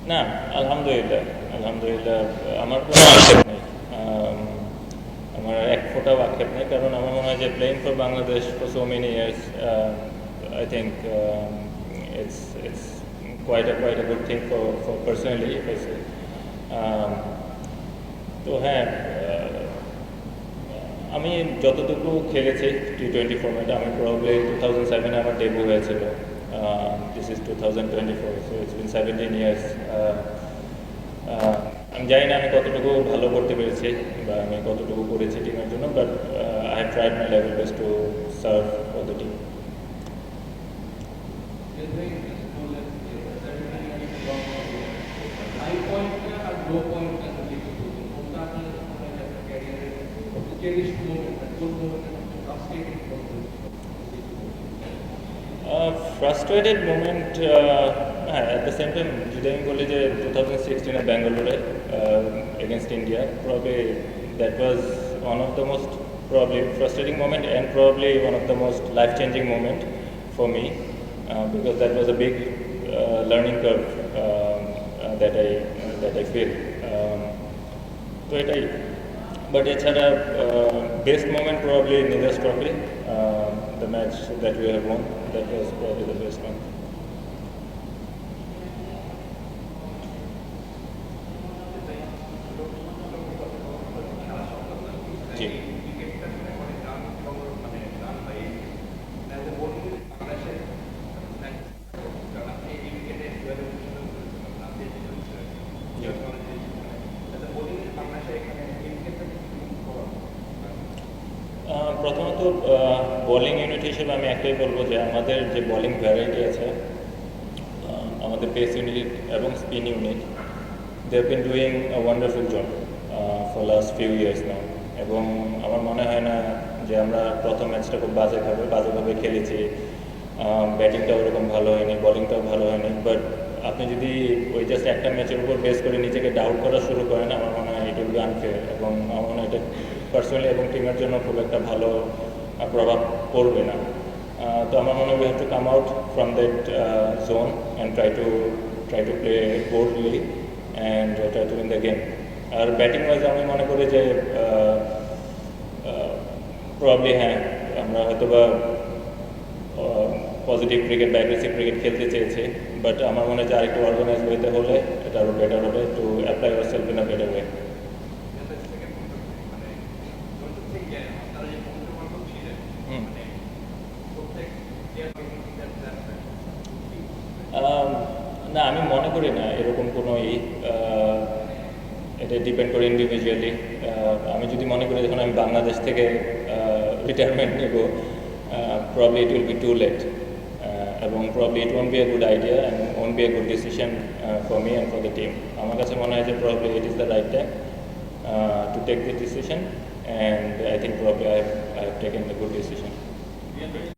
না, আলহামদুলিল্লাহ, আলহামদুলিল্লাহ। আমার কোনো আক্ষেপ নেই। আমার এক ফোঁটাও আক্ষেপ নেই, কারণ আমার মনে হয় যে playing for Bangladesh for so many years, I think it's quite a good thing for personally if I say. Um, তো হ্যাঁ, আমি যতটুকু খেলেছি T20 ফর্মেটে, আমি প্রবাবলি 2007-এ আমার ডেবিউ হয়েছিল। This is 2024, so it's been 17 years. আমি জানি না আমি কতটুকু ভালো করতে পেরেছি বা আমি কতটুকু করেছি টিমের জন্য, but I have tried my level best to serve for the team. Frustrated moment, হ্যাঁ, অ্যাট দ্য সেম টাইম যদি আমি বলি যে 2016-এ ব্যাঙ্গালোরে against India, probably that was one of the most probably frustrating moment and probably one of the most life-changing moment for me, because that was a big learning curve that I feel. তো এটাই, but এছাড়া best moment probably নীরজ trophy, the match that we have won, that was probably the best one. জি। প্রথমত bowling unit হিসেবে আমি একটাই বলবো যে আমাদের যে বোলিং ভ্যারাইটি আছে, আমাদের পেস ইউনিট এবং spin unit, they have been doing a wonderful job for last few years now. এবং আমার মনে হয় না যে আমরা প্রথম ম্যাচটা খুব বাজেভাবে খেলেছি। ব্যাটিংটাও ওরকম ভালো হয়নি, বোলিংটাও ভালো হয়নি, বাট আপনি যদি ওই জাস্ট একটা ম্যাচের উপর বেস করে নিজেকে ডাউট করা শুরু করেন, আমার মনে হয় ইট উইল বি আনফেয়ার, এবং আমার মনে হয় এটা পার্সোনালি এবং টিমের জন্য খুব একটা ভালো প্রভাব পড়বে না। তো আমার মনে হয় we have to come out from that zone and try to play boldly and try to win the game. আর ব্যাটিং ওয়াইজ আমি মনে করি যে প্রবাবলি হ্যাঁ, আমরা হয়তো বা পজিটিভ ক্রিকেট বা অ্যাগ্রেসিভ ক্রিকেট খেলতে চেয়েছি, বাট আমার মনে হয় যে আরেকটু অর্গানাইজ হইতে হলে এটা আরও বেটার হবে, to apply our self in a better way. না, আমি মনে করি না এরকম কোনো এটা ডিপেন্ড করে ইন্ডিভিজুয়ালি। আমি যদি মনে করি যখন আমি বাংলাদেশ থেকে রিটায়ারমেন্ট নেব, probably it will be too late, এবং probably it won't be a good idea and won't be a good decision for me and for the team. আমার কাছে মনে হয় যে probably it is the right time to take the decision, and I think probably I have taken the good decision.